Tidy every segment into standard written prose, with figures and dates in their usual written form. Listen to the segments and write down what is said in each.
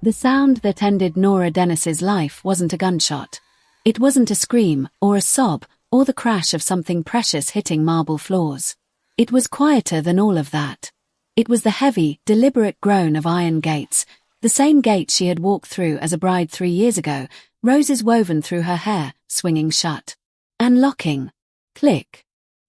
The sound that ended Nora Denis's life wasn't a gunshot. It wasn't a scream, or a sob, or the crash of something precious hitting marble floors. It was quieter than all of that. It was the heavy, deliberate groan of iron gates, the same gates she had walked through as a bride 3 years ago, roses woven through her hair, swinging shut. And locking. Click.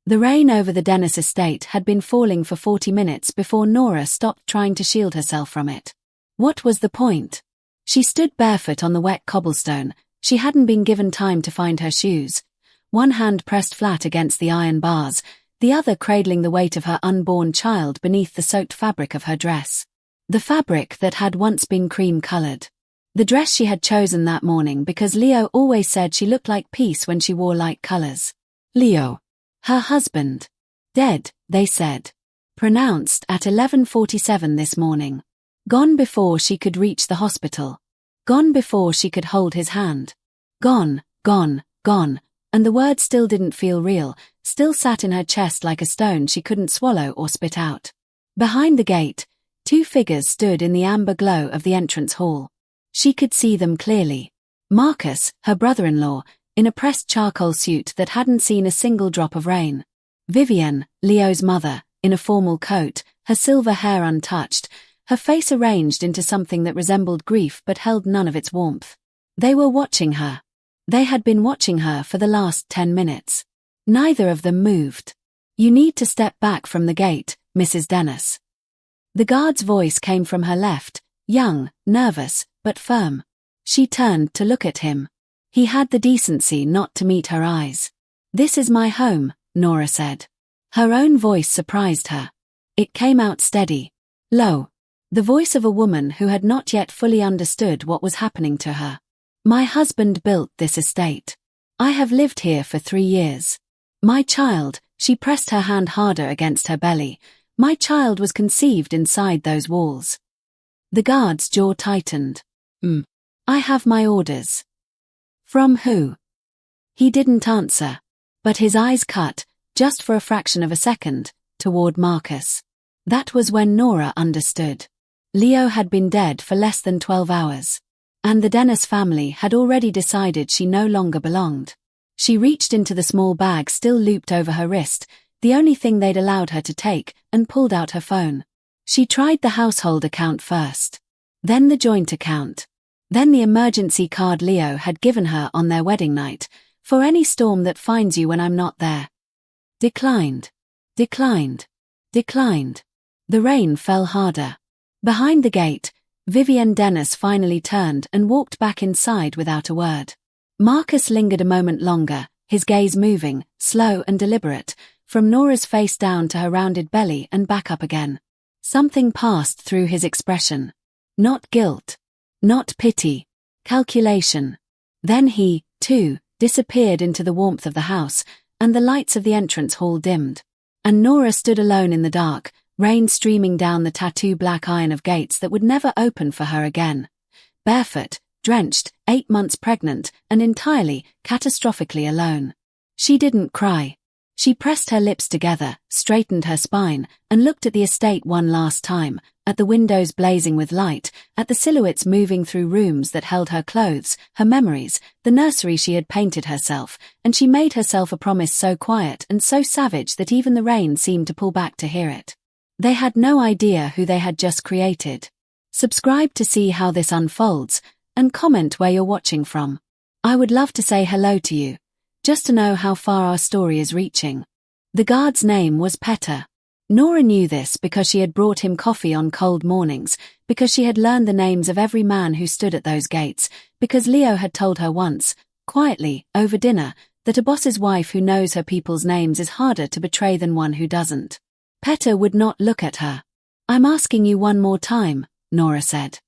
The rain over the Denis estate had been falling for 40 minutes before Nora stopped trying to shield herself from it. What was the point? She stood barefoot on the wet cobblestone. She hadn't been given time to find her shoes. One hand pressed flat against the iron bars, the other cradling the weight of her unborn child beneath the soaked fabric of her dress. The fabric that had once been cream-colored. The dress she had chosen that morning because Leo always said she looked like peace when she wore light colors. Leo. Her husband. Dead, they said. Pronounced at 11:47 this morning. Gone before she could reach the hospital. Gone before she could hold his hand. Gone, gone, gone, and the word still didn't feel real, still sat in her chest like a stone she couldn't swallow or spit out. Behind the gate, 2 figures stood in the amber glow of the entrance hall. She could see them clearly. Marcus, her brother-in-law, in a pressed charcoal suit that hadn't seen a single drop of rain. Vivienne, Leo's mother, in a formal coat, her silver hair untouched, her face arranged into something that resembled grief but held none of its warmth. They were watching her. They had been watching her for the last 10 minutes. Neither of them moved. "You need to step back from the gate, Mrs. Denis." The guard's voice came from her left, young, nervous, but firm. She turned to look at him. He had the decency not to meet her eyes. "This is my home," Nora said. Her own voice surprised her. It came out steady, low. The voice of a woman who had not yet fully understood what was happening to her. "My husband built this estate. I have lived here for 3 years. My child," she pressed her hand harder against her belly, "my child was conceived inside those walls." The guard's jaw tightened. "I have my orders." "From who?" He didn't answer, but his eyes cut, just for a fraction of a second, toward Marcus. That was when Nora understood. Leo had been dead for less than 12 hours. And the Denis family had already decided she no longer belonged. She reached into the small bag still looped over her wrist, the only thing they'd allowed her to take, and pulled out her phone. She tried the household account first. Then the joint account. Then the emergency card Leo had given her on their wedding night, "For any storm that finds you when I'm not there." Declined. Declined. Declined. The rain fell harder. Behind the gate, Vivienne Denis finally turned and walked back inside without a word. Marcus lingered a moment longer, his gaze moving, slow and deliberate, from Nora's face down to her rounded belly and back up again. Something passed through his expression. Not guilt. Not pity. Calculation. Then he, too, disappeared into the warmth of the house, and the lights of the entrance hall dimmed. And Nora stood alone in the dark, rain streaming down the tattoo black iron of gates that would never open for her again. Barefoot, drenched, 8 months pregnant, and entirely, catastrophically alone. She didn't cry. She pressed her lips together, straightened her spine, and looked at the estate one last time, at the windows blazing with light, at the silhouettes moving through rooms that held her clothes, her memories, the nursery she had painted herself, and she made herself a promise so quiet and so savage that even the rain seemed to pull back to hear it. They had no idea who they had just created. Subscribe to see how this unfolds, and comment where you're watching from. I would love to say hello to you, just to know how far our story is reaching. The guard's name was Petter. Nora knew this because she had brought him coffee on cold mornings, because she had learned the names of every man who stood at those gates, because Leo had told her once, quietly, over dinner, that a boss's wife who knows her people's names is harder to betray than one who doesn't. Petter would not look at her. "I'm asking you one more time," Nora said.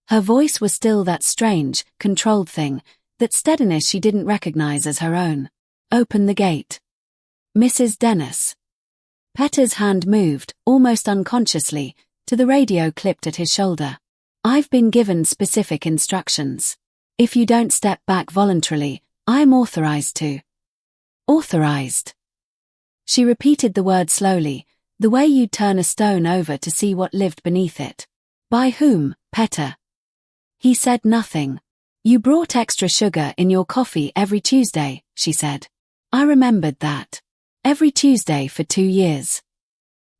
Her voice was still that strange, controlled thing, that steadiness she didn't recognize as her own. "Open the gate." "Mrs. Denis." Petter's hand moved, almost unconsciously, to the radio clipped at his shoulder. "I've been given specific instructions. If you don't step back voluntarily, I'm authorized to." "Authorized." She repeated the word slowly, the way you'd turn a stone over to see what lived beneath it. "By whom, Petter?" He said nothing. "You brought extra sugar in your coffee every Tuesday," she said. I remembered that. Every Tuesday for 2 years.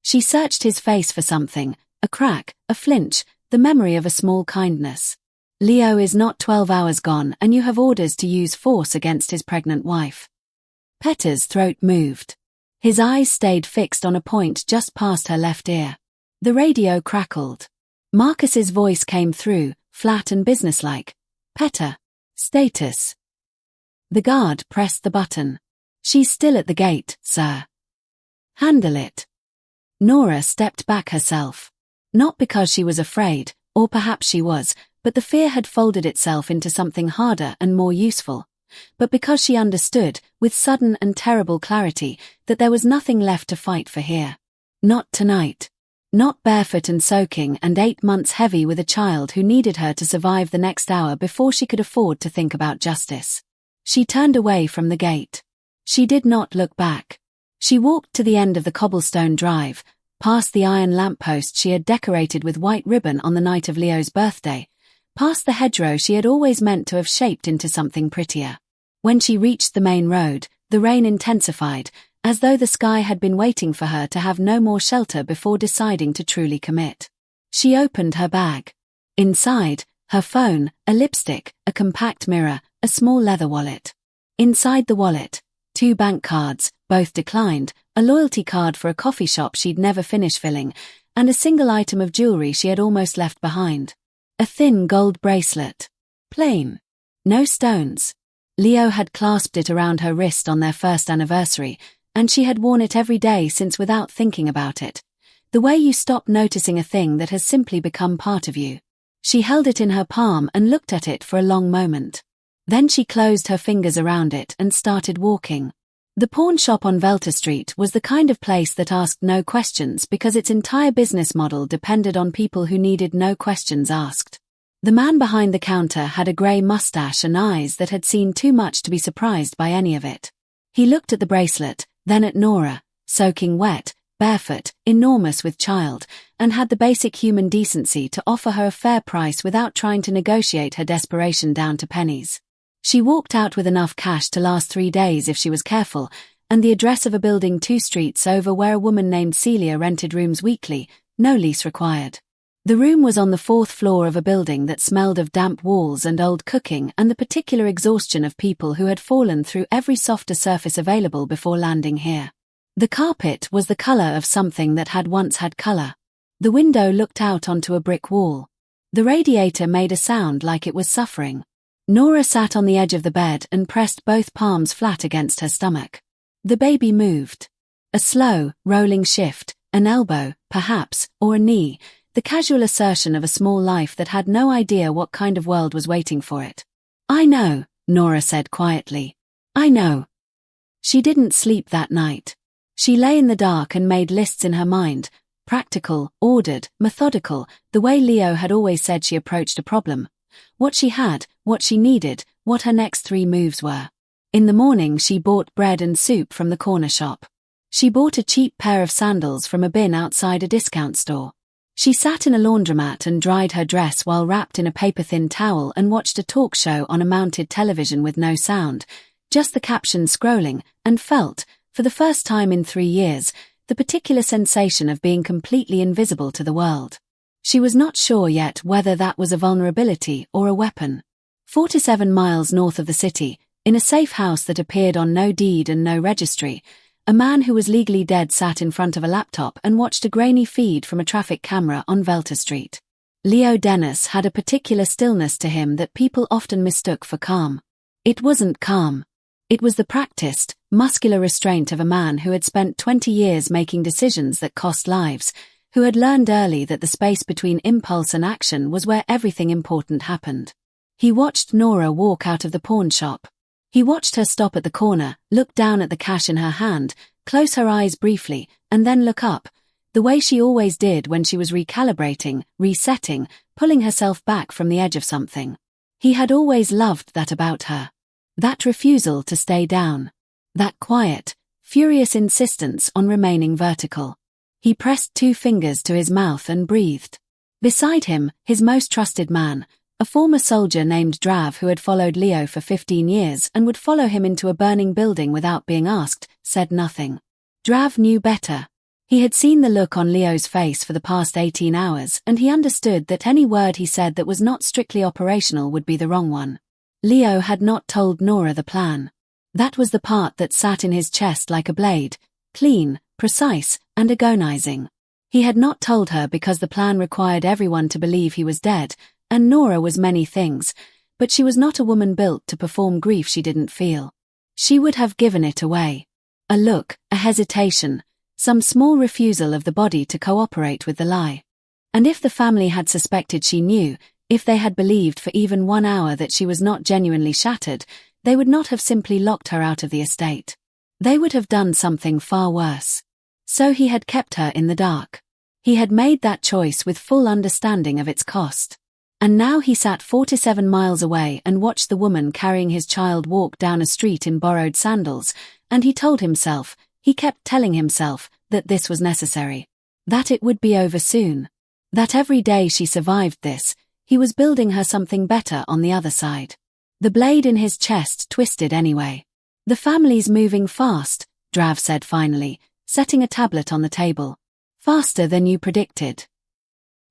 She searched his face for something, a crack, a flinch, the memory of a small kindness. "Leo is not 12 hours gone and you have orders to use force against his pregnant wife." Petter's throat moved. His eyes stayed fixed on a point just past her left ear. The radio crackled. Marcus's voice came through, flat and businesslike. "Petter. Status." The guard pressed the button. "She's still at the gate, sir." "Handle it." Nora stepped back herself. Not because she was afraid, or perhaps she was, but the fear had folded itself into something harder and more useful. But because she understood, with sudden and terrible clarity, that there was nothing left to fight for here. Not tonight. Not barefoot and soaking and 8 months heavy with a child who needed her to survive the next hour before she could afford to think about justice. She turned away from the gate. She did not look back. She walked to the end of the cobblestone drive, past the iron lamppost she had decorated with white ribbon on the night of Leo's birthday, past the hedgerow she had always meant to have shaped into something prettier. When she reached the main road, the rain intensified, as though the sky had been waiting for her to have no more shelter before deciding to truly commit. She opened her bag. Inside, her phone, a lipstick, a compact mirror, a small leather wallet. Inside the wallet, 2 bank cards, both declined, a loyalty card for a coffee shop she'd never finish filling, and a single item of jewelry she had almost left behind. A thin gold bracelet. Plain. No stones. Leo had clasped it around her wrist on their first anniversary, and she had worn it every day since without thinking about it. The way you stop noticing a thing that has simply become part of you. She held it in her palm and looked at it for a long moment. Then she closed her fingers around it and started walking. The pawn shop on Velta Street was the kind of place that asked no questions because its entire business model depended on people who needed no questions asked. The man behind the counter had a grey mustache and eyes that had seen too much to be surprised by any of it. He looked at the bracelet, then at Nora, soaking wet, barefoot, enormous with child, and had the basic human decency to offer her a fair price without trying to negotiate her desperation down to pennies. She walked out with enough cash to last 3 days if she was careful, and the address of a building 2 streets over where a woman named Celia rented rooms weekly, no lease required. The room was on the 4th floor of a building that smelled of damp walls and old cooking and the particular exhaustion of people who had fallen through every softer surface available before landing here. The carpet was the color of something that had once had color. The window looked out onto a brick wall. The radiator made a sound like it was suffering. Nora sat on the edge of the bed and pressed both palms flat against her stomach. The baby moved. A slow, rolling shift, an elbow, perhaps, or a knee, the casual assertion of a small life that had no idea what kind of world was waiting for it. "I know," Nora said quietly. "I know." She didn't sleep that night. She lay in the dark and made lists in her mind, practical, ordered, methodical, the way Leo had always said she approached a problem. What she had, what she needed, what her next 3 moves were. In the morning she bought bread and soup from the corner shop. She bought a cheap pair of sandals from a bin outside a discount store. She sat in a laundromat and dried her dress while wrapped in a paper-thin towel and watched a talk show on a mounted television with no sound, just the captions scrolling, and felt, for the first time in 3 years, the particular sensation of being completely invisible to the world. She was not sure yet whether that was a vulnerability or a weapon. 47 miles north of the city, in a safe house that appeared on no deed and no registry, a man who was legally dead sat in front of a laptop and watched a grainy feed from a traffic camera on Velta Street. Leo Denis had a particular stillness to him that people often mistook for calm. It wasn't calm. It was the practiced, muscular restraint of a man who had spent 20 years making decisions that cost lives, who had learned early that the space between impulse and action was where everything important happened. He watched Nora walk out of the pawn shop. He watched her stop at the corner, look down at the cash in her hand, close her eyes briefly, and then look up, the way she always did when she was recalibrating, resetting, pulling herself back from the edge of something. He had always loved that about her. That refusal to stay down. That quiet, furious insistence on remaining vertical. He pressed 2 fingers to his mouth and breathed. Beside him, his most trusted man, A former soldier named Drav who had followed Leo for 15 years and would follow him into a burning building without being asked, said nothing. Drav knew better. He had seen the look on Leo's face for the past 18 hours, and he understood that any word he said that was not strictly operational would be the wrong one. Leo had not told Nora the plan. That was the part that sat in his chest like a blade, clean, precise, and agonizing. He had not told her because the plan required everyone to believe he was dead, and Nora was many things, but she was not a woman built to perform grief she didn't feel. She would have given it away. A look, a hesitation, some small refusal of the body to cooperate with the lie. And if the family had suspected she knew, if they had believed for even 1 hour that she was not genuinely shattered, they would not have simply locked her out of the estate. They would have done something far worse. So he had kept her in the dark. He had made that choice with full understanding of its cost. And now he sat 47 miles away and watched the woman carrying his child walk down a street in borrowed sandals, and he told himself, he kept telling himself, that this was necessary. That it would be over soon. That every day she survived this, he was building her something better on the other side. The blade in his chest twisted anyway. The family's moving fast, Drav said finally, setting a tablet on the table. Faster than you predicted.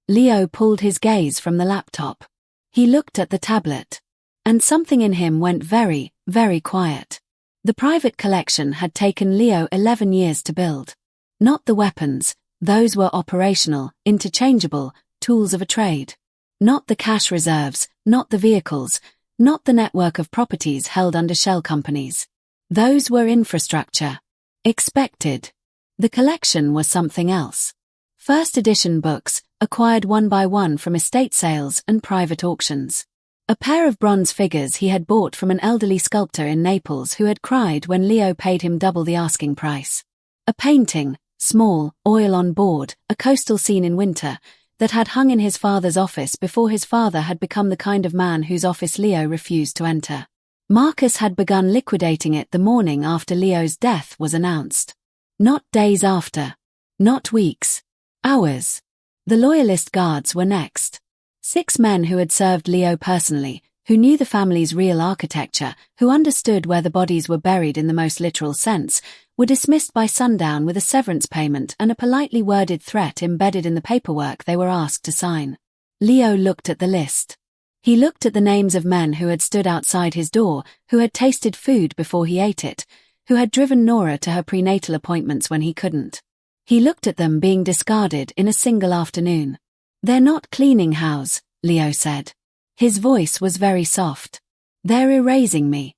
Leo pulled his gaze from the laptop. He looked at the tablet. And something in him went very, very quiet. The private collection had taken Leo 11 years to build. Not the weapons, those were operational, interchangeable, tools of a trade. Not the cash reserves, not the vehicles, not the network of properties held under shell companies. Those were infrastructure. Expected. The collection was something else. First edition books, acquired one by one from estate sales and private auctions. A pair of bronze figures he had bought from an elderly sculptor in Naples who had cried when Leo paid him double the asking price. A painting, small, oil on board, a coastal scene in winter, that had hung in his father's office before his father had become the kind of man whose office Leo refused to enter. Marcus had begun liquidating it the morning after Leo's death was announced. Not days after. Not weeks. Hours. The loyalist guards were next. 6 men who had served Leo personally, who knew the family's real architecture, who understood where the bodies were buried in the most literal sense, were dismissed by sundown with a severance payment and a politely worded threat embedded in the paperwork they were asked to sign. Leo looked at the list. He looked at the names of men who had stood outside his door, who had tasted food before he ate it, who had driven Nora to her prenatal appointments when he couldn't. He looked at them being discarded in a single afternoon. They're not cleaning house, Leo said. His voice was very soft. They're erasing me.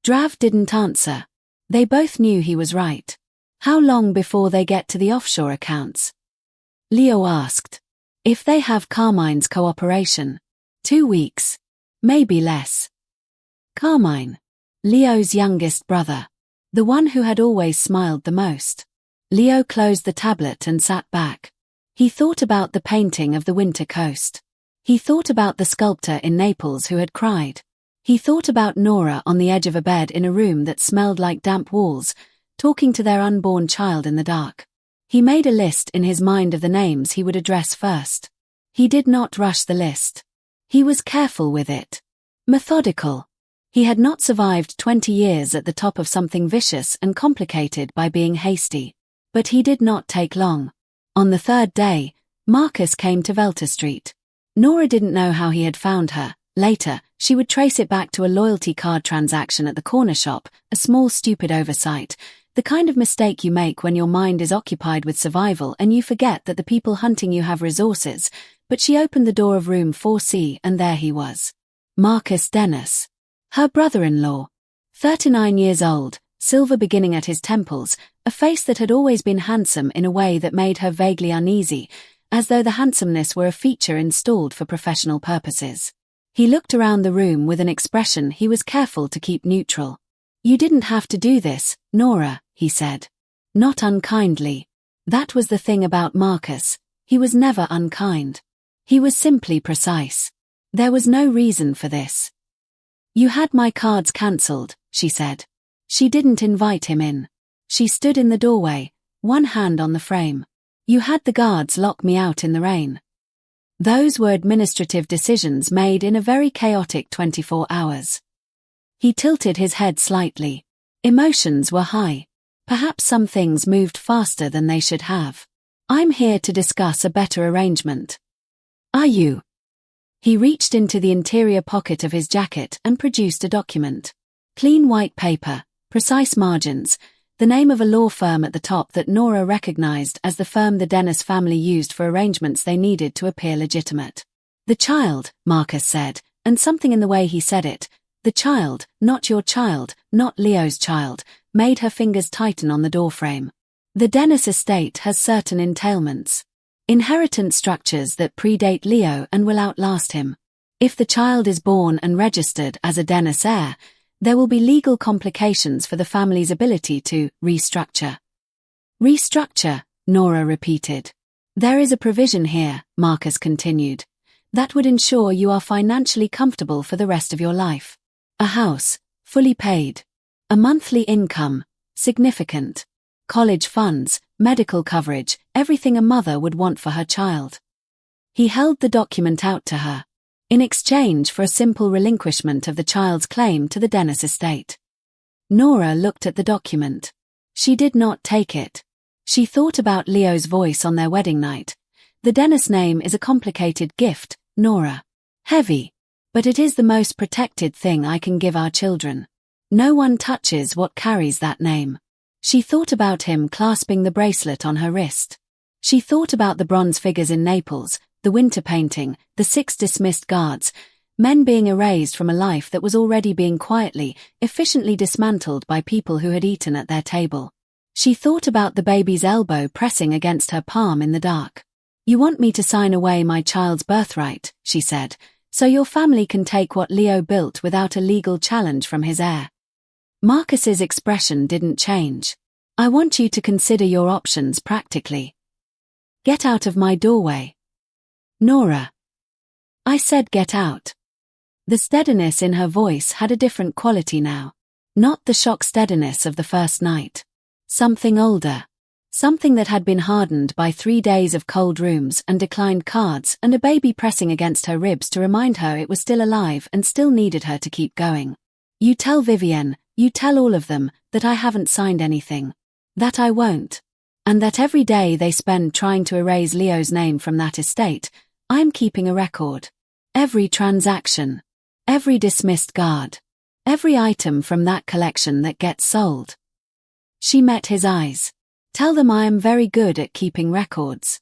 Drav didn't answer. They both knew he was right. How long before they get to the offshore accounts? Leo asked. If they have Carmine's cooperation. 2 weeks. Maybe less. Carmine. Leo's youngest brother. The one who had always smiled the most. Leo closed the tablet and sat back. He thought about the painting of the winter coast. He thought about the sculptor in Naples who had cried. He thought about Nora on the edge of a bed in a room that smelled like damp walls, talking to their unborn child in the dark. He made a list in his mind of the names he would address first. He did not rush the list. He was careful with it. Methodical. He had not survived 20 years at the top of something vicious and complicated by being hasty. But he did not take long. On the 3rd day, Marcus came to Velter Street. Nora didn't know how he had found her. Later, she would trace it back to a loyalty card transaction at the corner shop, a small stupid oversight, the kind of mistake you make when your mind is occupied with survival and you forget that the people hunting you have resources, but she opened the door of room 4C and there he was. Marcus Denis. Her brother-in-law. 39 years old, silver beginning at his temples, a face that had always been handsome in a way that made her vaguely uneasy, as though the handsomeness were a feature installed for professional purposes. He looked around the room with an expression he was careful to keep neutral. You didn't have to do this, Nora, he said. Not unkindly. That was the thing about Marcus. He was never unkind. He was simply precise. There was no reason for this. You had my cards cancelled, she said. She didn't invite him in. She stood in the doorway, one hand on the frame. You had the guards lock me out in the rain. Those were administrative decisions made in a very chaotic 24 hours. He tilted his head slightly. Emotions were high. Perhaps some things moved faster than they should have. I'm here to discuss a better arrangement. Are you? He reached into the interior pocket of his jacket and produced a document. Clean white paper, precise margins, the name of a law firm at the top that Nora recognized as the firm the Denis family used for arrangements they needed to appear legitimate. The child, Marcus said, and something in the way he said it, the child, not your child, not Leo's child, made her fingers tighten on the doorframe. The Denis estate has certain entailments. Inheritance structures that predate Leo and will outlast him. If the child is born and registered as a Denis heir, there will be legal complications for the family's ability to restructure. Restructure, Nora repeated. There is a provision here, Marcus continued, that would ensure you are financially comfortable for the rest of your life. A house, fully paid. A monthly income, significant. College funds, medical coverage, everything a mother would want for her child. He held the document out to her. In exchange for a simple relinquishment of the child's claim to the Denis estate. Nora looked at the document. She did not take it. She thought about Leo's voice on their wedding night. The Denis name is a complicated gift, Nora. Heavy. But it is the most protected thing I can give our children. No one touches what carries that name. She thought about him clasping the bracelet on her wrist. She thought about the bronze figures in Naples, the winter painting, the 6 dismissed guards, men being erased from a life that was already being quietly, efficiently dismantled by people who had eaten at their table. She thought about the baby's elbow pressing against her palm in the dark. You want me to sign away my child's birthright, she said, so your family can take what Leo built without a legal challenge from his heir. Marcus's expression didn't change. I want you to consider your options practically. Get out of my doorway. Nora. I said get out. The steadiness in her voice had a different quality now. Not the shock steadiness of the first night. Something older. Something that had been hardened by 3 days of cold rooms and declined cards and a baby pressing against her ribs to remind her it was still alive and still needed her to keep going. You tell Vivienne, you tell all of them, that I haven't signed anything. That I won't. And that every day they spend trying to erase Leo's name from that estate, I'm keeping a record. Every transaction. Every dismissed guard. Every item from that collection that gets sold. She met his eyes. Tell them I am very good at keeping records.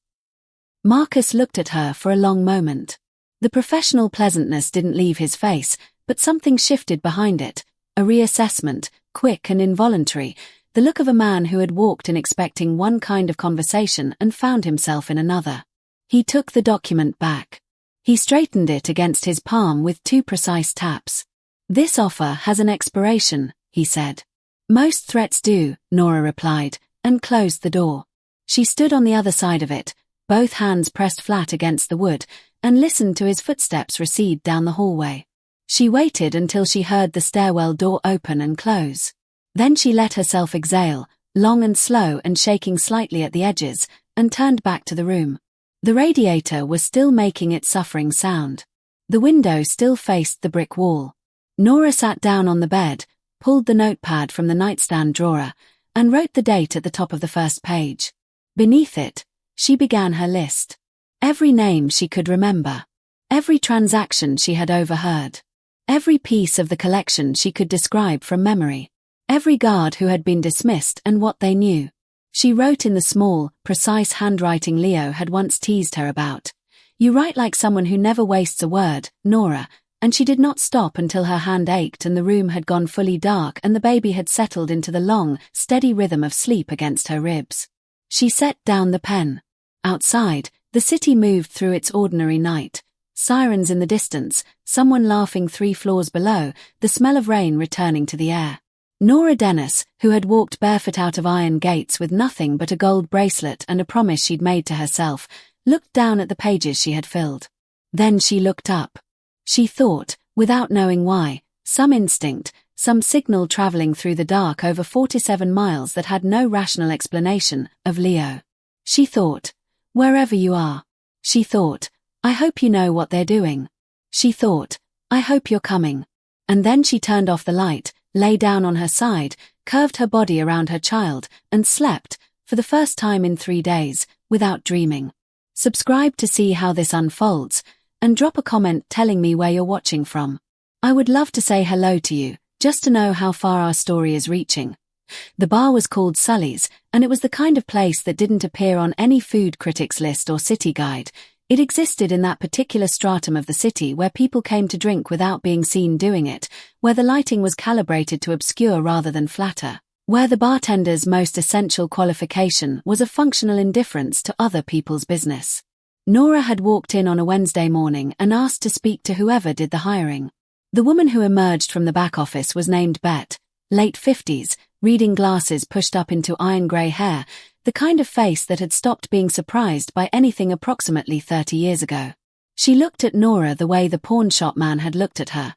Marcus looked at her for a long moment. The professional pleasantness didn't leave his face, but something shifted behind it, a reassessment, quick and involuntary, the look of a man who had walked in expecting one kind of conversation and found himself in another. He took the document back. He straightened it against his palm with 2 precise taps. This offer has an expiration, he said. Most threats do, Nora replied, and closed the door. She stood on the other side of it, both hands pressed flat against the wood, and listened to his footsteps recede down the hallway. She waited until she heard the stairwell door open and close. Then she let herself exhale, long and slow and shaking slightly at the edges, and turned back to the room. The radiator was still making its suffering sound. The window still faced the brick wall. Nora sat down on the bed, pulled the notepad from the nightstand drawer, and wrote the date at the top of the first page. Beneath it, she began her list. Every name she could remember. Every transaction she had overheard. Every piece of the collection she could describe from memory. Every guard who had been dismissed and what they knew. She wrote in the small, precise handwriting Leo had once teased her about. You write like someone who never wastes a word, Nora, and she did not stop until her hand ached and the room had gone fully dark and the baby had settled into the long, steady rhythm of sleep against her ribs. She set down the pen. Outside, the city moved through its ordinary night. Sirens in the distance, someone laughing 3 floors below, the smell of rain returning to the air. Nora Denis, who had walked barefoot out of iron gates with nothing but a gold bracelet and a promise she'd made to herself, looked down at the pages she had filled. Then she looked up. She thought, without knowing why, some instinct, some signal traveling through the dark over 47 miles that had no rational explanation, of Leo. She thought, wherever you are. She thought, I hope you know what they're doing. She thought, I hope you're coming. And then she turned off the light, lay down on her side, curved her body around her child, and slept, for the first time in 3 days, without dreaming. Subscribe to see how this unfolds, and drop a comment telling me where you're watching from. I would love to say hello to you, just to know how far our story is reaching. The bar was called Sully's, and it was the kind of place that didn't appear on any food critics list or city guide. It existed in that particular stratum of the city where people came to drink without being seen doing it, where the lighting was calibrated to obscure rather than flatter, where the bartender's most essential qualification was a functional indifference to other people's business. Nora had walked in on a Wednesday morning and asked to speak to whoever did the hiring. The woman who emerged from the back office was named Bet, late 50s, reading glasses pushed up into iron grey hair, the kind of face that had stopped being surprised by anything approximately 30 years ago. She looked at Nora the way the pawn shop man had looked at her,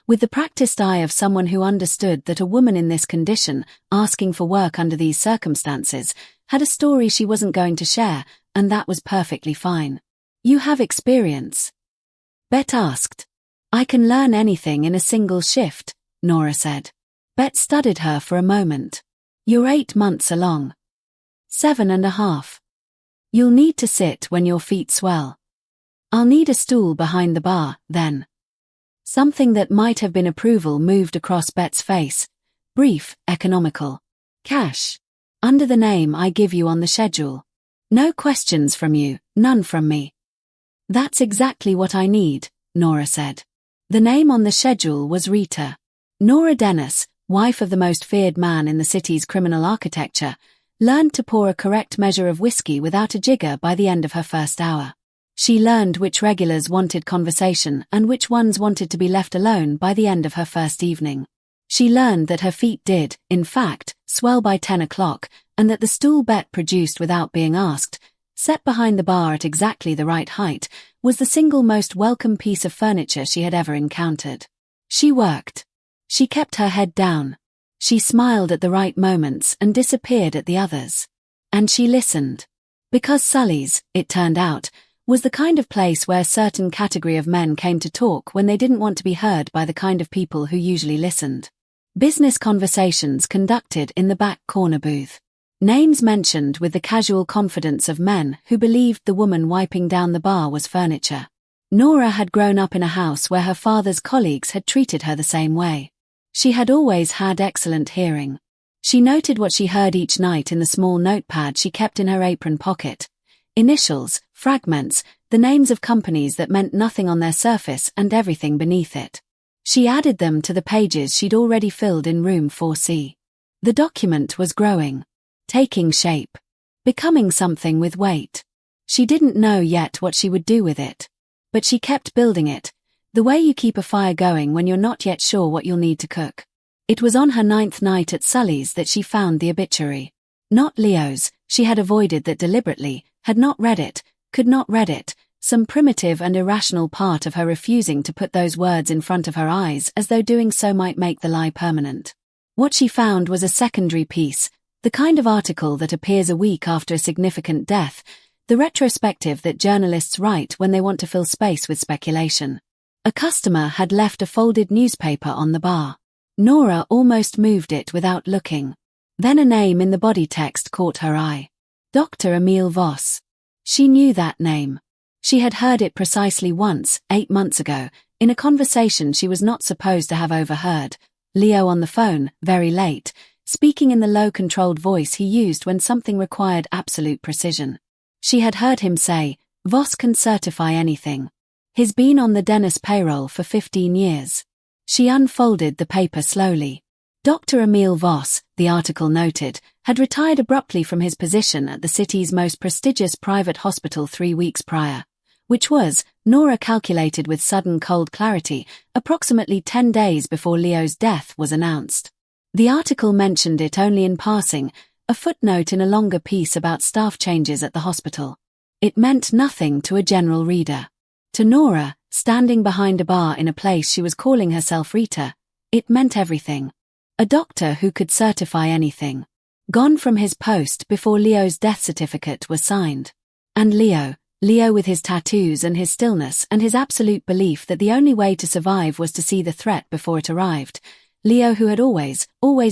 with the practiced eye of someone who understood that a woman in this condition, asking for work under these circumstances, had a story she wasn't going to share, and that was perfectly fine. You have experience? Bet asked. I can learn anything in a single shift, Nora said. Bet studied her for a moment. You're 8 months along. 7.5. You'll need to sit when your feet swell. I'll need a stool behind the bar, then. Something that might have been approval moved across Bet's face. Brief, economical. Cash. Under the name I give you on the schedule. No questions from you, none from me. That's exactly what I need, Nora said. The name on the schedule was Rita. Nora Denis, wife of the most feared man in the city's criminal architecture, learned to pour a correct measure of whiskey without a jigger by the end of her first hour. She learned which regulars wanted conversation and which ones wanted to be left alone by the end of her first evening. She learned that her feet did, in fact, swell by 10 o'clock, and that the stool Bet produced without being asked, set behind the bar at exactly the right height, was the single most welcome piece of furniture she had ever encountered. She worked. She kept her head down. She smiled at the right moments and disappeared at the others. And she listened. Because Sully's, it turned out, was the kind of place where a certain category of men came to talk when they didn't want to be heard by the kind of people who usually listened. Business conversations conducted in the back corner booth. Names mentioned with the casual confidence of men who believed the woman wiping down the bar was furniture. Nora had grown up in a house where her father's colleagues had treated her the same way. She had always had excellent hearing. She noted what she heard each night in the small notepad she kept in her apron pocket. Initials, fragments, the names of companies that meant nothing on their surface and everything beneath it. She added them to the pages she'd already filled in room 4C. The document was growing, taking shape, becoming something with weight. She didn't know yet what she would do with it. But she kept building it, the way you keep a fire going when you're not yet sure what you'll need to cook. It was on her 9th night at Sully's that she found the obituary. Not Leo's, she had avoided that deliberately, had not read it, could not read it, some primitive and irrational part of her refusing to put those words in front of her eyes as though doing so might make the lie permanent. What she found was a secondary piece, the kind of article that appears a week after a significant death, the retrospective that journalists write when they want to fill space with speculation. A customer had left a folded newspaper on the bar. Nora almost moved it without looking. Then a name in the body text caught her eye. Dr. Emile Voss. She knew that name. She had heard it precisely once, 8 months ago, in a conversation she was not supposed to have overheard. Leo on the phone, very late, speaking in the low controlled voice he used when something required absolute precision. She had heard him say, Voss can certify anything. He's been on the Denis payroll for 15 years. She unfolded the paper slowly. Dr. Emile Voss, the article noted, had retired abruptly from his position at the city's most prestigious private hospital 3 weeks prior, which was, Nora calculated with sudden cold clarity, approximately 10 days before Leo's death was announced. The article mentioned it only in passing, a footnote in a longer piece about staff changes at the hospital. It meant nothing to a general reader. To Nora, standing behind a bar in a place she was calling herself Rita, it meant everything. A doctor who could certify anything. Gone from his post before Leo's death certificate was signed. And Leo, Leo with his tattoos and his stillness and his absolute belief that the only way to survive was to see the threat before it arrived. Leo who had always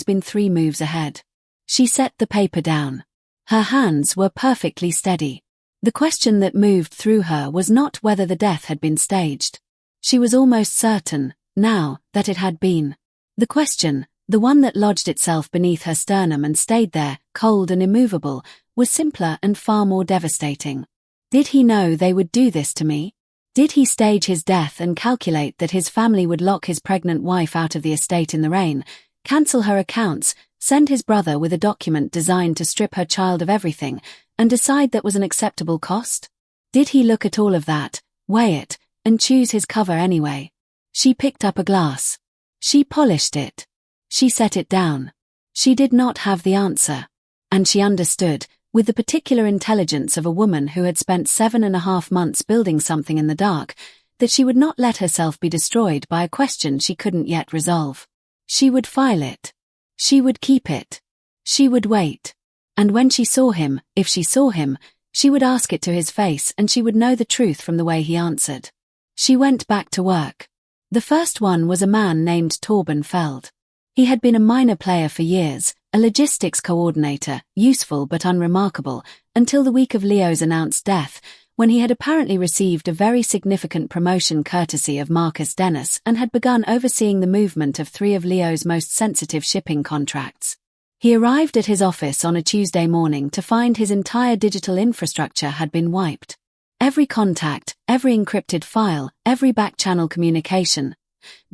been 3 moves ahead. She set the paper down. Her hands were perfectly steady. The question that moved through her was not whether the death had been staged. She was almost certain, now, that it had been. The question, the one that lodged itself beneath her sternum and stayed there, cold and immovable, was simpler and far more devastating. Did he know they would do this to me? Did he stage his death and calculate that his family would lock his pregnant wife out of the estate in the rain, cancel her accounts, send his brother with a document designed to strip her child of everything, and decide that was an acceptable cost? Did he look at all of that, weigh it, and choose his cover anyway? She picked up a glass. She polished it. She set it down. She did not have the answer. And she understood, with the particular intelligence of a woman who had spent 7.5 months building something in the dark, that she would not let herself be destroyed by a question she couldn't yet resolve. She would file it. She would keep it. She would wait. And when she saw him, if she saw him, she would ask it to his face and she would know the truth from the way he answered. She went back to work. The first one was a man named Torben Feld. He had been a minor player for years, a logistics coordinator, useful but unremarkable, until the week of Leo's announced death, when he had apparently received a very significant promotion courtesy of Marcus Dennis and had begun overseeing the movement of 3 of Leo's most sensitive shipping contracts. He arrived at his office on a Tuesday morning to find his entire digital infrastructure had been wiped. Every contact, every encrypted file, every back-channel communication,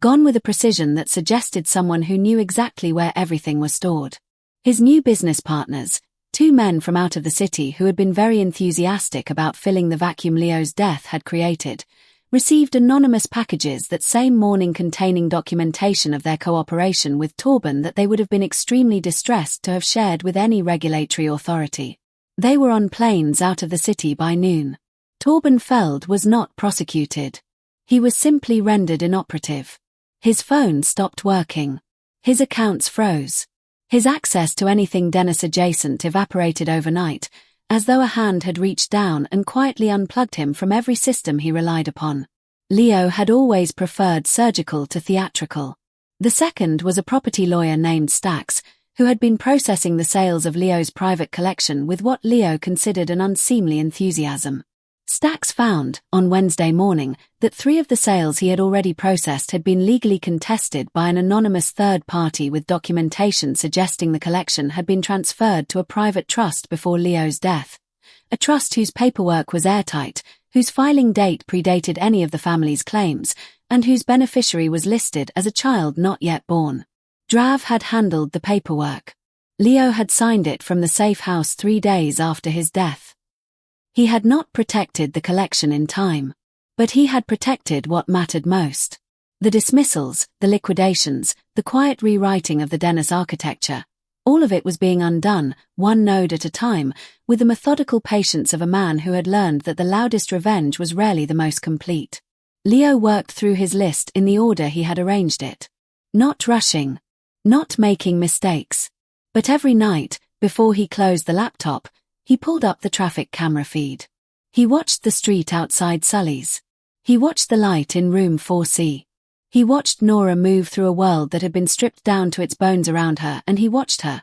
gone with a precision that suggested someone who knew exactly where everything was stored. His new business partners, 2 men from out of the city who had been very enthusiastic about filling the vacuum Leo's death had created, received anonymous packages that same morning containing documentation of their cooperation with Torben that they would have been extremely distressed to have shared with any regulatory authority. They were on planes out of the city by noon. Torben Feld was not prosecuted. He was simply rendered inoperative. His phone stopped working. His accounts froze. His access to anything Dennis adjacent evaporated overnight, as though a hand had reached down and quietly unplugged him from every system he relied upon. Leo had always preferred surgical to theatrical. The second was a property lawyer named Stax, who had been processing the sales of Leo's private collection with what Leo considered an unseemly enthusiasm. Stax found, on Wednesday morning, that 3 of the sales he had already processed had been legally contested by an anonymous third party with documentation suggesting the collection had been transferred to a private trust before Leo's death. A trust whose paperwork was airtight, whose filing date predated any of the family's claims, and whose beneficiary was listed as a child not yet born. Drav had handled the paperwork. Leo had signed it from the safe house 3 days after his death. He had not protected the collection in time. But he had protected what mattered most. The dismissals, the liquidations, the quiet rewriting of the Dennis architecture. All of it was being undone, one node at a time, with the methodical patience of a man who had learned that the loudest revenge was rarely the most complete. Leo worked through his list in the order he had arranged it. Not rushing. Not making mistakes. But every night, before he closed the laptop, he pulled up the traffic camera feed. He watched the street outside Sully's. He watched the light in room 4C. He watched Nora move through a world that had been stripped down to its bones around her, and he watched her,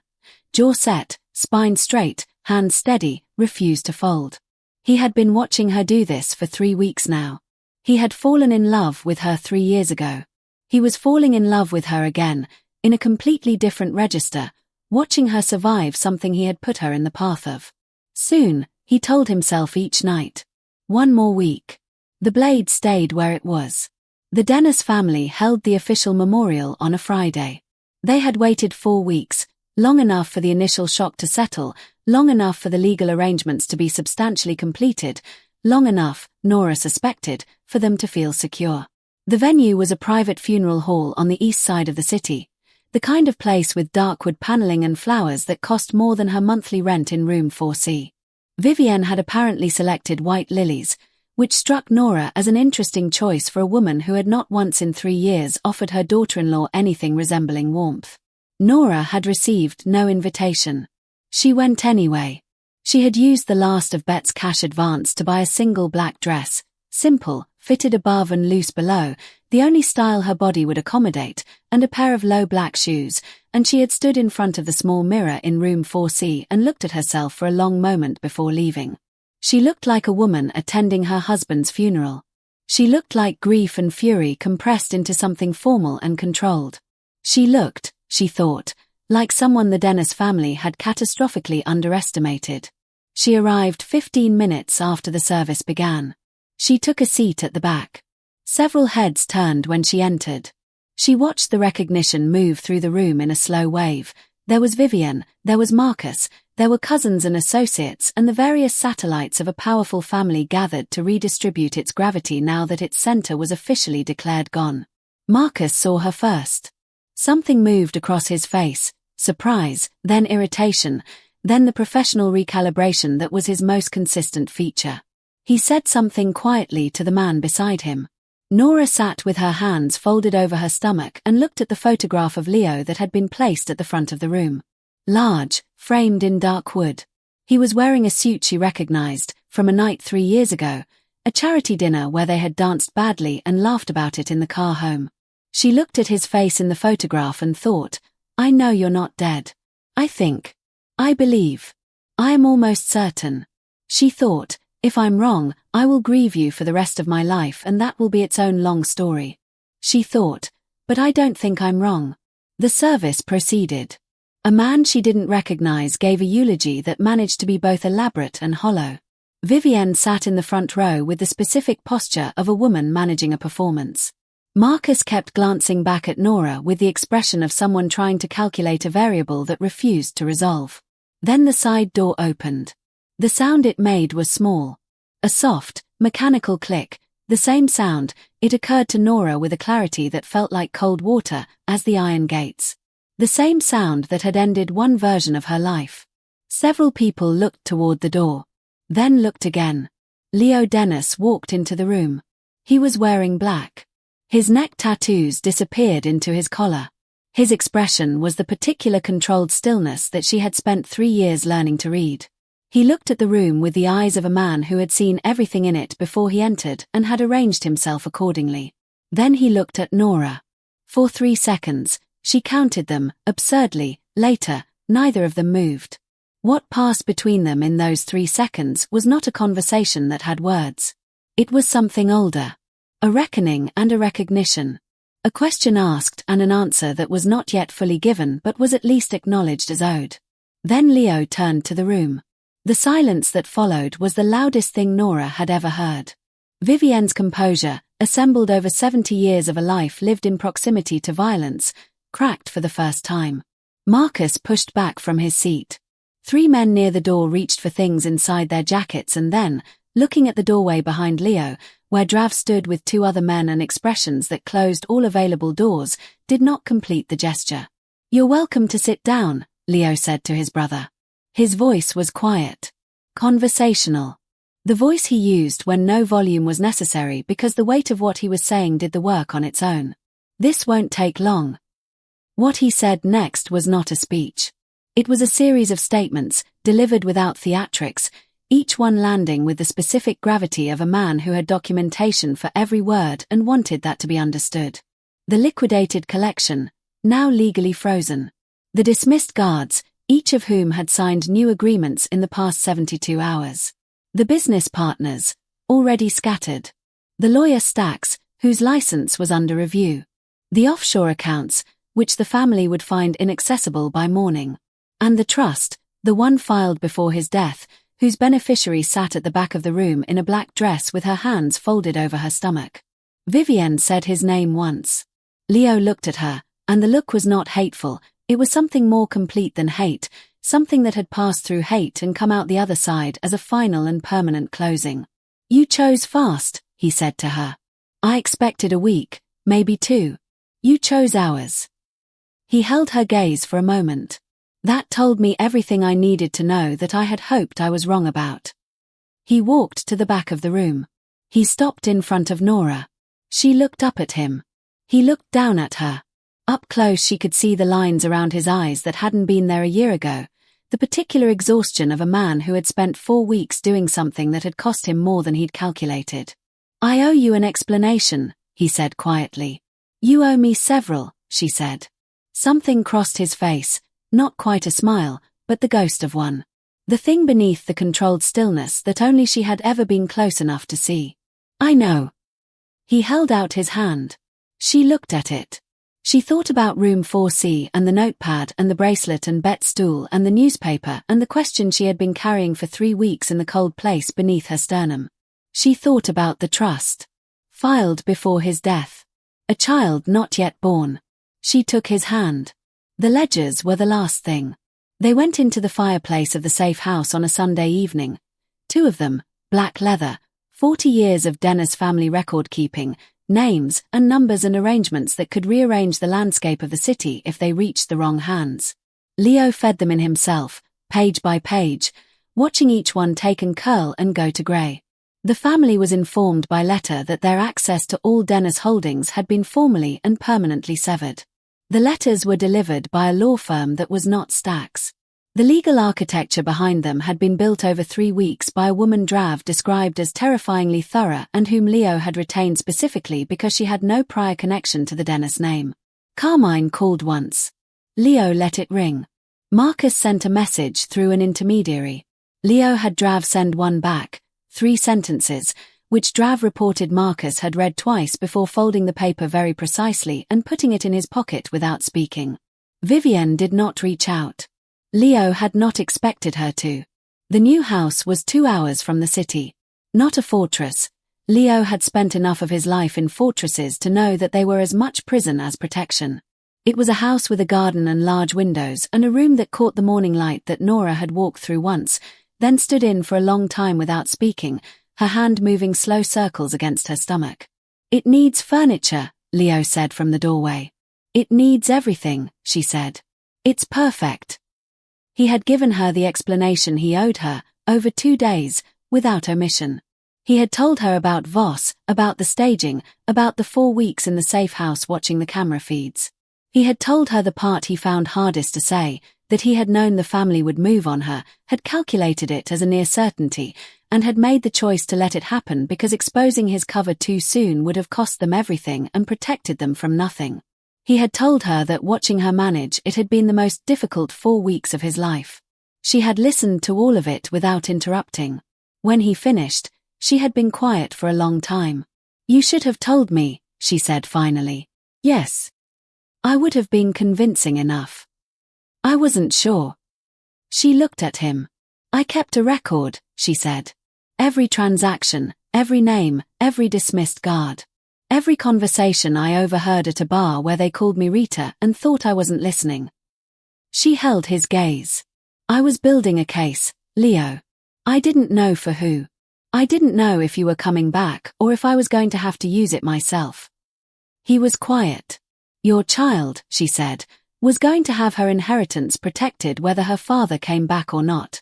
jaw set, spine straight, hands steady, refuse to fold. He had been watching her do this for 3 weeks now. He had fallen in love with her 3 years ago. He was falling in love with her again, in a completely different register, watching her survive something he had put her in the path of. Soon, he told himself each night. 1 more week. The blade stayed where it was. The Dennis family held the official memorial on a Friday. They had waited 4 weeks, long enough for the initial shock to settle, long enough for the legal arrangements to be substantially completed, long enough, Nora suspected, for them to feel secure. The venue was a private funeral hall on the east side of the city, the kind of place with dark wood paneling and flowers that cost more than her monthly rent in room 4C. Vivienne had apparently selected white lilies, which struck Nora as an interesting choice for a woman who had not once in 3 years offered her daughter-in-law anything resembling warmth. Nora had received no invitation. She went anyway. She had used the last of Bet's cash advance to buy a single black dress, simple, fitted above and loose below, the only style her body would accommodate, and a pair of low black shoes, and she had stood in front of the small mirror in room 4C and looked at herself for a long moment before leaving. She looked like a woman attending her husband's funeral. She looked like grief and fury compressed into something formal and controlled. She looked, she thought, like someone the Denis family had catastrophically underestimated. She arrived 15 minutes after the service began. She took a seat at the back. Several heads turned when she entered. She watched the recognition move through the room in a slow wave. There was Vivienne, there was Marcus, there were cousins and associates, and the various satellites of a powerful family gathered to redistribute its gravity now that its center was officially declared gone. Marcus saw her first. Something moved across his face, surprise, then irritation, then the professional recalibration that was his most consistent feature. He said something quietly to the man beside him. Nora sat with her hands folded over her stomach and looked at the photograph of Leo that had been placed at the front of the room. Large, framed in dark wood. He was wearing a suit she recognized, from a night 3 years ago, a charity dinner where they had danced badly and laughed about it in the car home. She looked at his face in the photograph and thought, I know you're not dead. I think. I believe. I am almost certain. She thought, if I'm wrong, I will grieve you for the rest of my life and that will be its own long story. She thought, but I don't think I'm wrong. The service proceeded. A man she didn't recognize gave a eulogy that managed to be both elaborate and hollow. Vivienne sat in the front row with the specific posture of a woman managing a performance. Marcus kept glancing back at Nora with the expression of someone trying to calculate a variable that refused to resolve. Then the side door opened. The sound it made was small. A soft, mechanical click, the same sound, it occurred to Nora with a clarity that felt like cold water, as the iron gates. The same sound that had ended one version of her life. Several people looked toward the door. Then looked again. Leo Denis walked into the room. He was wearing black. His neck tattoos disappeared into his collar. His expression was the particular controlled stillness that she had spent 3 years learning to read. He looked at the room with the eyes of a man who had seen everything in it before he entered and had arranged himself accordingly. Then he looked at Nora. For 3 seconds, she counted them, absurdly. Later, neither of them moved. What passed between them in those 3 seconds was not a conversation that had words. It was something older. A reckoning and a recognition. A question asked and an answer that was not yet fully given but was at least acknowledged as owed. Then Leo turned to the room. The silence that followed was the loudest thing Nora had ever heard. Vivienne's composure, assembled over 70 years of a life lived in proximity to violence, cracked for the first time. Marcus pushed back from his seat. 3 men near the door reached for things inside their jackets and then, looking at the doorway behind Leo, where Drav stood with 2 other men and expressions that closed all available doors, did not complete the gesture. You're welcome to sit down, Leo said to his brother. His voice was quiet. Conversational. The voice he used when no volume was necessary because the weight of what he was saying did the work on its own. This won't take long. What he said next was not a speech. It was a series of statements, delivered without theatrics, each one landing with the specific gravity of a man who had documentation for every word and wanted that to be understood. The liquidated collection, now legally frozen. The dismissed guards, each of whom had signed new agreements in the past 72 hours. The business partners, already scattered. The lawyer stacks, whose license was under review. The offshore accounts, which the family would find inaccessible by morning. And the trust, the one filed before his death, whose beneficiary sat at the back of the room in a black dress with her hands folded over her stomach. Vivienne said his name once. Leo looked at her, and the look was not hateful, it was something more complete than hate, something that had passed through hate and come out the other side as a final and permanent closing. You chose fast, he said to her. I expected a week, maybe 2. You chose hours. He held her gaze for a moment. That told me everything I needed to know that I had hoped I was wrong about. He walked to the back of the room. He stopped in front of Nora. She looked up at him. He looked down at her. Up close she could see the lines around his eyes that hadn't been there a year ago, The particular exhaustion of a man who had spent 4 weeks doing something that had cost him more than he'd calculated. "I owe you an explanation," he said quietly. "You owe me several," she said. Something crossed his face, not quite a smile, but the ghost of one. The thing beneath the controlled stillness that only she had ever been close enough to see. "I know." He held out his hand. She looked at it. She thought about room 4C and the notepad and the bracelet and Bet's stool and the newspaper and the question she had been carrying for 3 weeks in the cold place beneath her sternum. She thought about the trust. Filed before his death. A child not yet born. She took his hand. The ledgers were the last thing. They went into the fireplace of the safe house on a Sunday evening. 2 of them, black leather, 40 years of Denis family record-keeping, names and numbers and arrangements that could rearrange the landscape of the city if they reached the wrong hands. Leo fed them in himself, page by page, watching each one take and curl and go to grey. The family was informed by letter that their access to all Denis holdings had been formally and permanently severed. The letters were delivered by a law firm that was not Stack's. The legal architecture behind them had been built over 3 weeks by a woman Drav described as terrifyingly thorough and whom Leo had retained specifically because she had no prior connection to the Denis name. Carmine called once. Leo let it ring. Marcus sent a message through an intermediary. Leo had Drav send one back, 3 sentences, which Drav reported Marcus had read twice before folding the paper very precisely and putting it in his pocket without speaking. Vivienne did not reach out. Leo had not expected her to. The new house was 2 hours from the city. Not a fortress. Leo had spent enough of his life in fortresses to know that they were as much prison as protection. It was a house with a garden and large windows and a room that caught the morning light that Nora had walked through once, then stood in for a long time without speaking, her hand moving slow circles against her stomach. "It needs furniture," Leo said from the doorway. "It needs everything," she said. "It's perfect." He had given her the explanation he owed her, over 2 days, without omission. He had told her about Voss, about the staging, about the 4 weeks in the safe house watching the camera feeds. He had told her the part he found hardest to say, that he had known the family would move on her, had calculated it as a near certainty, and had made the choice to let it happen because exposing his cover too soon would have cost them everything and protected them from nothing. He had told her that watching her manage it had been the most difficult 4 weeks of his life. She had listened to all of it without interrupting. When he finished, she had been quiet for a long time. "You should have told me," she said finally. "Yes. I would have been convincing enough. I wasn't sure." She looked at him. "I kept a record," she said. "Every transaction, every name, every dismissed guard. Every conversation I overheard at a bar where they called me Rita and thought I wasn't listening." She held his gaze. "I was building a case, Leo. I didn't know for who. I didn't know if you were coming back or if I was going to have to use it myself." He was quiet. "Your child," she said, "was going to have her inheritance protected whether her father came back or not."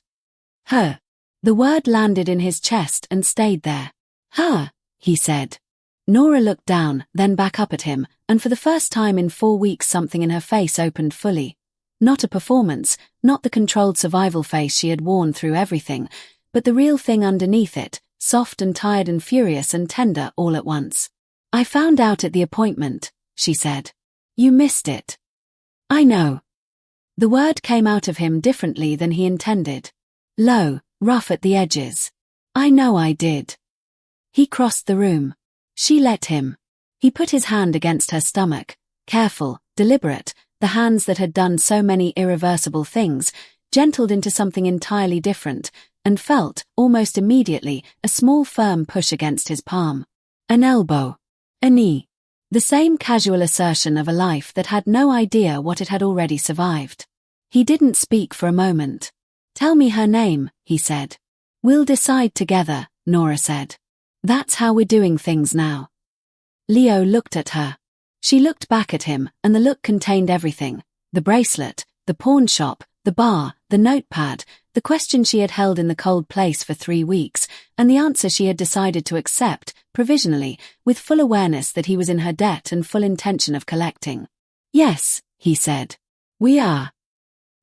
Her. The word landed in his chest and stayed there. "Her," he said. Nora looked down, then back up at him, and for the first time in 4 weeks something in her face opened fully. Not a performance, not the controlled survival face she had worn through everything, but the real thing underneath it, soft and tired and furious and tender all at once. "I found out at the appointment," she said. "You missed it." "I know." The word came out of him differently than he intended. Low, rough at the edges. "I know I did." He crossed the room. She let him. He put his hand against her stomach, careful, deliberate, the hands that had done so many irreversible things, gentled into something entirely different, and felt, almost immediately, a small firm push against his palm. An elbow. A knee. The same casual assertion of a life that had no idea what it had already survived. He didn't speak for a moment. "Tell me her name," he said. "We'll decide together," Nora said. "That's how we're doing things now." Leo looked at her. She looked back at him, and the look contained everything. The bracelet, the pawn shop, the bar, the notepad, the question she had held in the cold place for 3 weeks, and the answer she had decided to accept, provisionally, with full awareness that he was in her debt and full intention of collecting. "Yes," he said. "We are."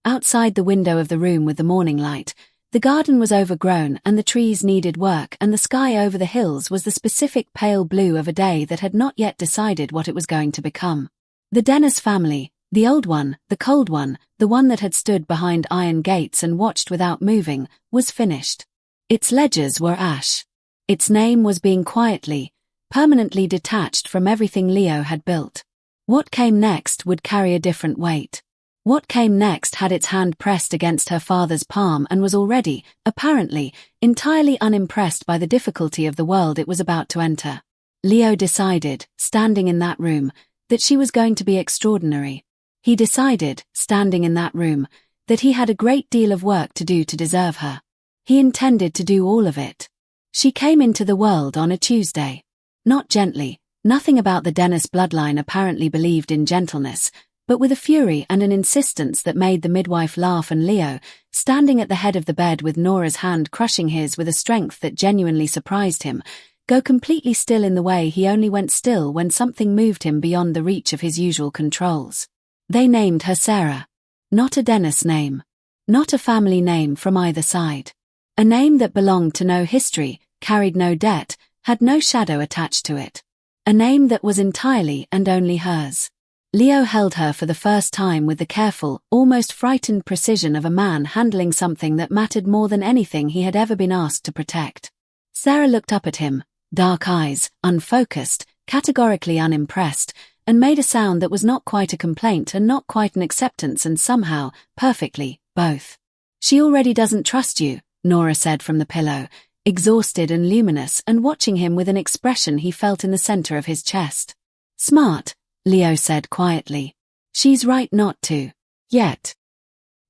Outside the window of the room with the morning light, the garden was overgrown and the trees needed work, and the sky over the hills was the specific pale blue of a day that had not yet decided what it was going to become. The Denis family, the old one, the cold one, the one that had stood behind iron gates and watched without moving, was finished. Its ledgers were ash. Its name was being quietly, permanently detached from everything Leo had built. What came next would carry a different weight. What came next had its hand pressed against her father's palm and was already, apparently, entirely unimpressed by the difficulty of the world it was about to enter. Leo decided, standing in that room, that she was going to be extraordinary. He decided, standing in that room, that he had a great deal of work to do to deserve her. He intended to do all of it. She came into the world on a Tuesday. Not gently, nothing about the Denis bloodline apparently believed in gentleness, but with a fury and an insistence that made the midwife laugh, and Leo, standing at the head of the bed with Nora's hand crushing his with a strength that genuinely surprised him, go completely still in the way he only went still when something moved him beyond the reach of his usual controls. They named her Sera. Not a Denis name. Not a family name from either side. A name that belonged to no history, carried no debt, had no shadow attached to it. A name that was entirely and only hers. Leo held her for the first time with the careful, almost frightened precision of a man handling something that mattered more than anything he had ever been asked to protect. Sera looked up at him, dark eyes, unfocused, categorically unimpressed, and made a sound that was not quite a complaint and not quite an acceptance, and somehow, perfectly, both. "She already doesn't trust you," Nora said from the pillow, exhausted and luminous and watching him with an expression he felt in the center of his chest. "Smart," Leo said quietly. "She's right not to. Yet."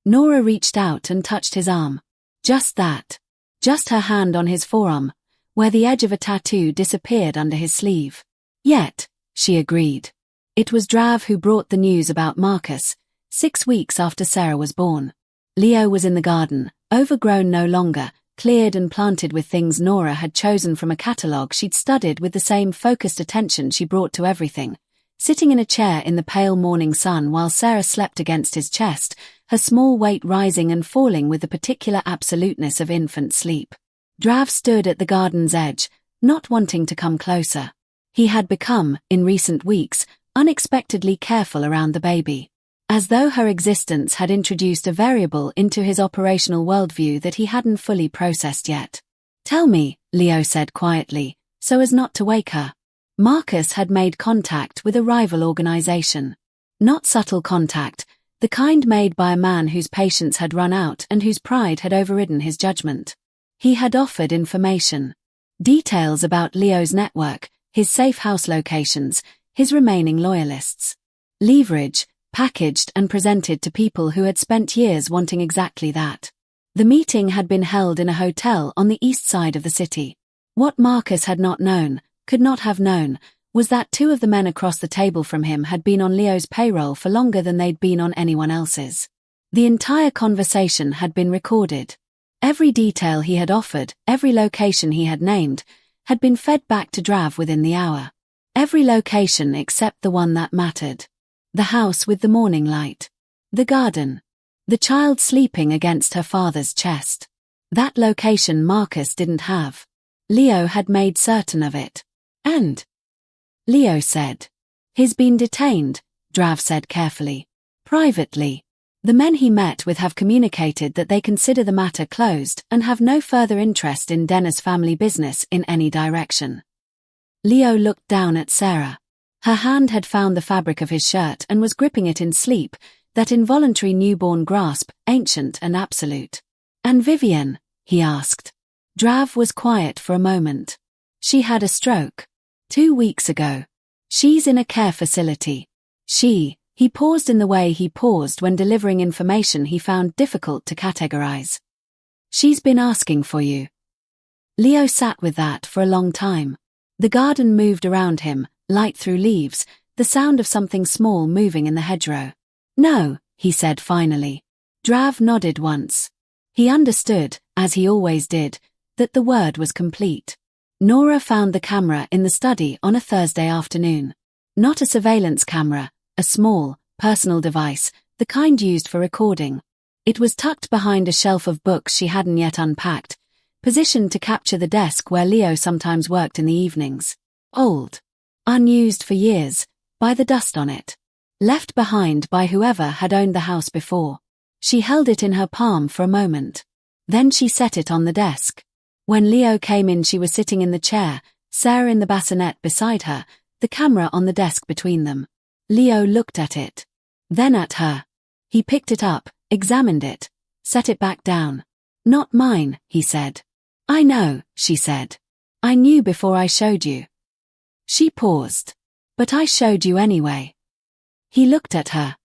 Nora reached out and touched his arm. Just that. Just her hand on his forearm, where the edge of a tattoo disappeared under his sleeve. "Yet," she agreed. It was Drav who brought the news about Marcus, 6 weeks after Sera was born. Leo was in the garden, overgrown no longer, cleared and planted with things Nora had chosen from a catalogue she'd studied with the same focused attention she brought to everything. Sitting in a chair in the pale morning sun while Sera slept against his chest, her small weight rising and falling with the particular absoluteness of infant sleep. Drav stood at the garden's edge, not wanting to come closer. He had become, in recent weeks, unexpectedly careful around the baby. As though her existence had introduced a variable into his operational worldview that he hadn't fully processed yet. "Tell me," Leo said quietly, so as not to wake her. Marcus had made contact with a rival organization. Not subtle contact, the kind made by a man whose patience had run out and whose pride had overridden his judgment. He had offered information. Details about Leo's network, his safe house locations, his remaining loyalists. Leverage, packaged and presented to people who had spent years wanting exactly that. The meeting had been held in a hotel on the east side of the city. What Marcus had not known, could not have known, was that 2 of the men across the table from him had been on Leo's payroll for longer than they'd been on anyone else's. The entire conversation had been recorded. Every detail he had offered, every location he had named, had been fed back to Drav within the hour. Every location except the one that mattered. The house with the morning light. The garden. The child sleeping against her father's chest. That location Marcus didn't have. Leo had made certain of it. "And?" Leo said. "He's been detained," Drav said carefully. "Privately. The men he met with have communicated that they consider the matter closed and have no further interest in Denis family business in any direction." Leo looked down at Sera. Her hand had found the fabric of his shirt and was gripping it in sleep, that involuntary newborn grasp, ancient and absolute. "And Vivienne?" he asked. Drav was quiet for a moment. "She had a stroke. 2 weeks ago. She's in a care facility. He paused in the way he paused when delivering information he found difficult to categorize. "She's been asking for you." Leo sat with that for a long time. The garden moved around him, light through leaves, the sound of something small moving in the hedgerow. "No," he said finally. Drav nodded once. He understood, as he always did, that the word was complete. Nora found the camera in the study on a Thursday afternoon. Not a surveillance camera, a small, personal device, the kind used for recording. It was tucked behind a shelf of books she hadn't yet unpacked, positioned to capture the desk where Leo sometimes worked in the evenings. Old. Unused for years, by the dust on it. Left behind by whoever had owned the house before. She held it in her palm for a moment. Then she set it on the desk. When Leo came in, she was sitting in the chair, Sera in the bassinet beside her, the camera on the desk between them. Leo looked at it. Then at her. He picked it up, examined it, set it back down. Not mine, he said. I know, she said. I knew before I showed you. She paused. But I showed you anyway. He looked at her.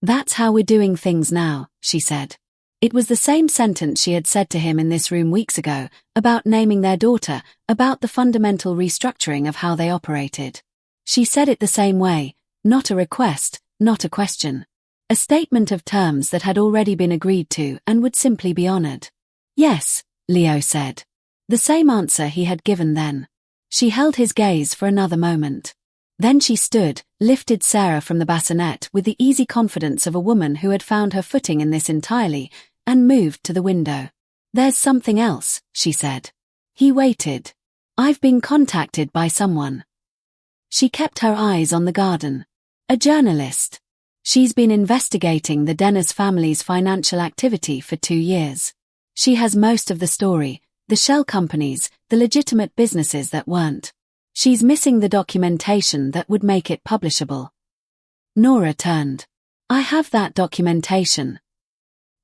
That's how we're doing things now, she said. It was the same sentence she had said to him in this room weeks ago, about naming their daughter, about the fundamental restructuring of how they operated. She said it the same way, not a request, not a question. A statement of terms that had already been agreed to and would simply be honored. Yes, Leo said. The same answer he had given then. She held his gaze for another moment. Then she stood, lifted Sera from the bassinet with the easy confidence of a woman who had found her footing in this entirely, and moved to the window. There's something else, she said. He waited. I've been contacted by someone. She kept her eyes on the garden. A journalist. She's been investigating the Denis family's financial activity for 2 years. She has most of the story, the shell companies, the legitimate businesses that weren't. She's missing the documentation that would make it publishable. Nora turned. I have that documentation.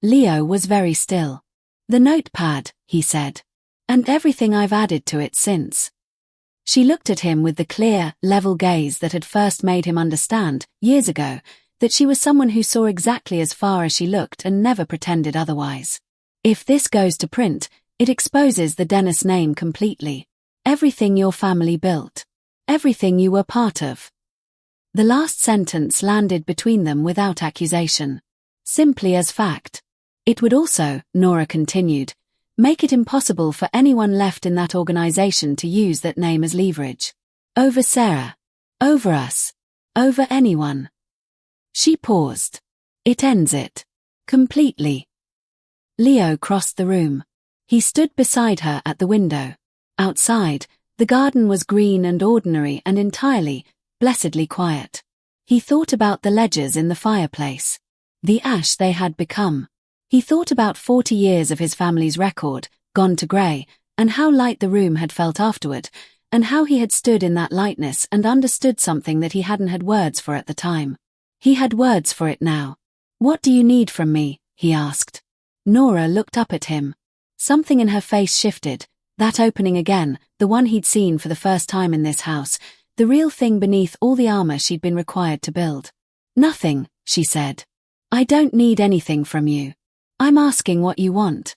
Leo was very still. The notepad, he said. And everything I've added to it since. She looked at him with the clear, level gaze that had first made him understand, years ago, that she was someone who saw exactly as far as she looked and never pretended otherwise. If this goes to print, it exposes the Denis name completely. Everything your family built. Everything you were part of. The last sentence landed between them without accusation. Simply as fact. It would also, Nora continued, make it impossible for anyone left in that organization to use that name as leverage. Over Sera. Over us. Over anyone. She paused. It ends it. Completely. Leo crossed the room. He stood beside her at the window. Outside, the garden was green and ordinary and entirely, blessedly quiet. He thought about the ledgers in the fireplace. The ash they had become. He thought about 40 years of his family's record, gone to grey, and how light the room had felt afterward, and how he had stood in that lightness and understood something that he hadn't had words for at the time. He had words for it now. What do you need from me? He asked. Nora looked up at him. Something in her face shifted. That opening again, the one he'd seen for the first time in this house, the real thing beneath all the armor she'd been required to build. Nothing, she said. I don't need anything from you. I'm asking what you want.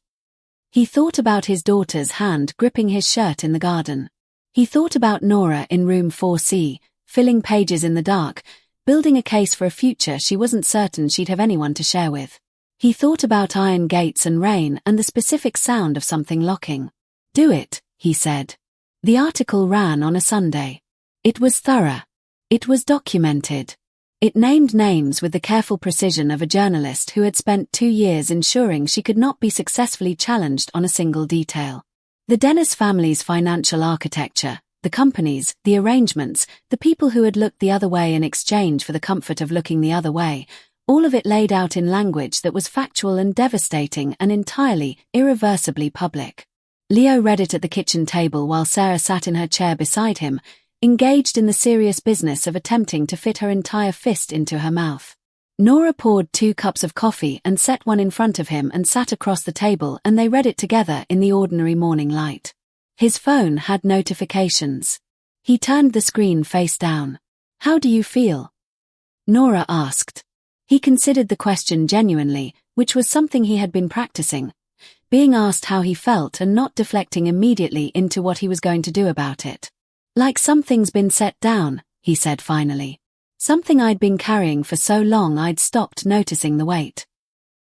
He thought about his daughter's hand gripping his shirt in the garden. He thought about Nora in room 4C, filling pages in the dark, building a case for a future she wasn't certain she'd have anyone to share with. He thought about iron gates and rain and the specific sound of something locking. Do it, he said. The article ran on a Sunday. It was thorough. It was documented. It named names with the careful precision of a journalist who had spent 2 years ensuring she could not be successfully challenged on a single detail. The Denis family's financial architecture, the companies, the arrangements, the people who had looked the other way in exchange for the comfort of looking the other way, all of it laid out in language that was factual and devastating and entirely, irreversibly public. Leo read it at the kitchen table while Sera sat in her chair beside him, engaged in the serious business of attempting to fit her entire fist into her mouth. Nora poured 2 cups of coffee and set one in front of him and sat across the table, and they read it together in the ordinary morning light. His phone had notifications. He turned the screen face down. How do you feel? Nora asked. He considered the question genuinely, which was something he had been practicing. Being asked how he felt and not deflecting immediately into what he was going to do about it. Like something's been set down, he said finally. Something I'd been carrying for so long I'd stopped noticing the weight.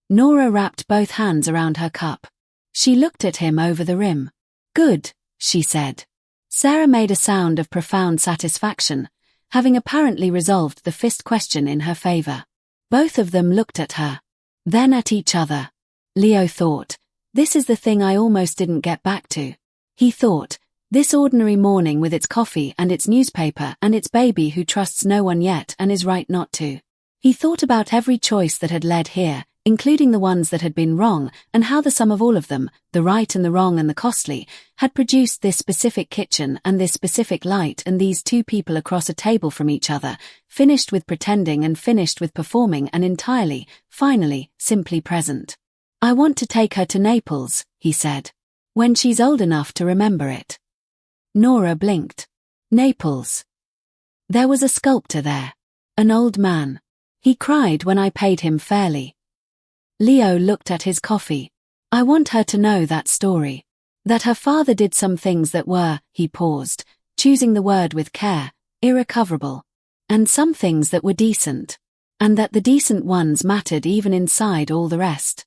Nora wrapped both hands around her cup. She looked at him over the rim. Good, she said. Sera made a sound of profound satisfaction, having apparently resolved the fist question in her favor. Both of them looked at her. Then at each other. Leo thought. This is the thing I almost didn't get back to. He thought, this ordinary morning with its coffee and its newspaper and its baby who trusts no one yet and is right not to. He thought about every choice that had led here, including the ones that had been wrong, and how the sum of all of them, the right and the wrong and the costly, had produced this specific kitchen and this specific light and these two people across a table from each other, finished with pretending and finished with performing and entirely, finally, simply present. I want to take her to Naples, he said. When she's old enough to remember it. Nora blinked. Naples. There was a sculptor there. An old man. He cried when I paid him fairly. Leo looked at his coffee. I want her to know that story. That her father did some things that were, he paused, choosing the word with care, irrecoverable. And some things that were decent. And that the decent ones mattered even inside all the rest.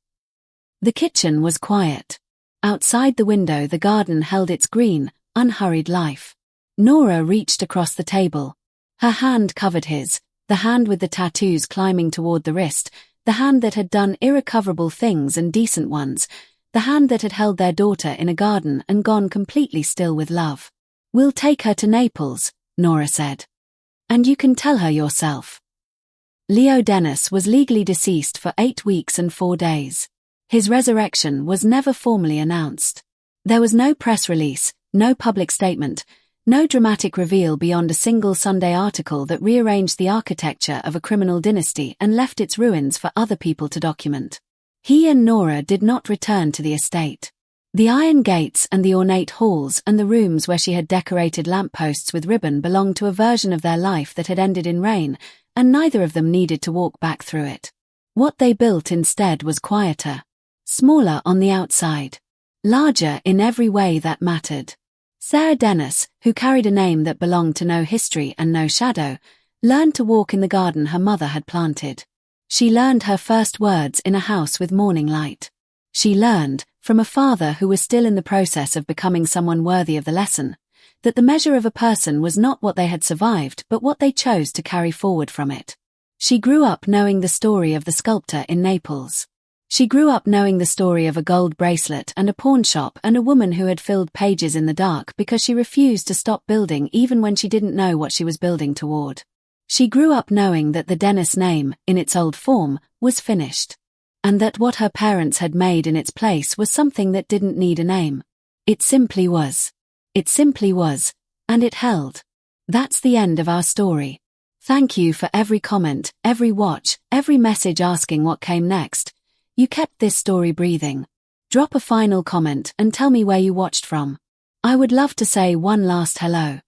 The kitchen was quiet. Outside the window the garden held its green, unhurried life. Nora reached across the table. Her hand covered his, the hand with the tattoos climbing toward the wrist, the hand that had done irrecoverable things and decent ones, the hand that had held their daughter in a garden and gone completely still with love. We'll take her to Naples, Nora said. And you can tell her yourself. Leo Denis was legally deceased for 8 weeks and 4 days. His resurrection was never formally announced. There was no press release, no public statement, no dramatic reveal beyond a single Sunday article that rearranged the architecture of a criminal dynasty and left its ruins for other people to document. He and Nora did not return to the estate. The iron gates and the ornate halls and the rooms where she had decorated lampposts with ribbon belonged to a version of their life that had ended in rain, and neither of them needed to walk back through it. What they built instead was quieter. Smaller on the outside. Larger in every way that mattered. Sera Denis, who carried a name that belonged to no history and no shadow, learned to walk in the garden her mother had planted. She learned her first words in a house with morning light. She learned, from a father who was still in the process of becoming someone worthy of the lesson, that the measure of a person was not what they had survived but what they chose to carry forward from it. She grew up knowing the story of the sculptor in Naples. She grew up knowing the story of a gold bracelet and a pawn shop and a woman who had filled pages in the dark because she refused to stop building even when she didn't know what she was building toward. She grew up knowing that the Denis name, in its old form, was finished. And that what her parents had made in its place was something that didn't need a name. It simply was. It simply was. And it held. That's the end of our story. Thank you for every comment, every watch, every message asking what came next. You kept this story breathing. Drop a final comment and tell me where you watched from. I would love to say one last hello.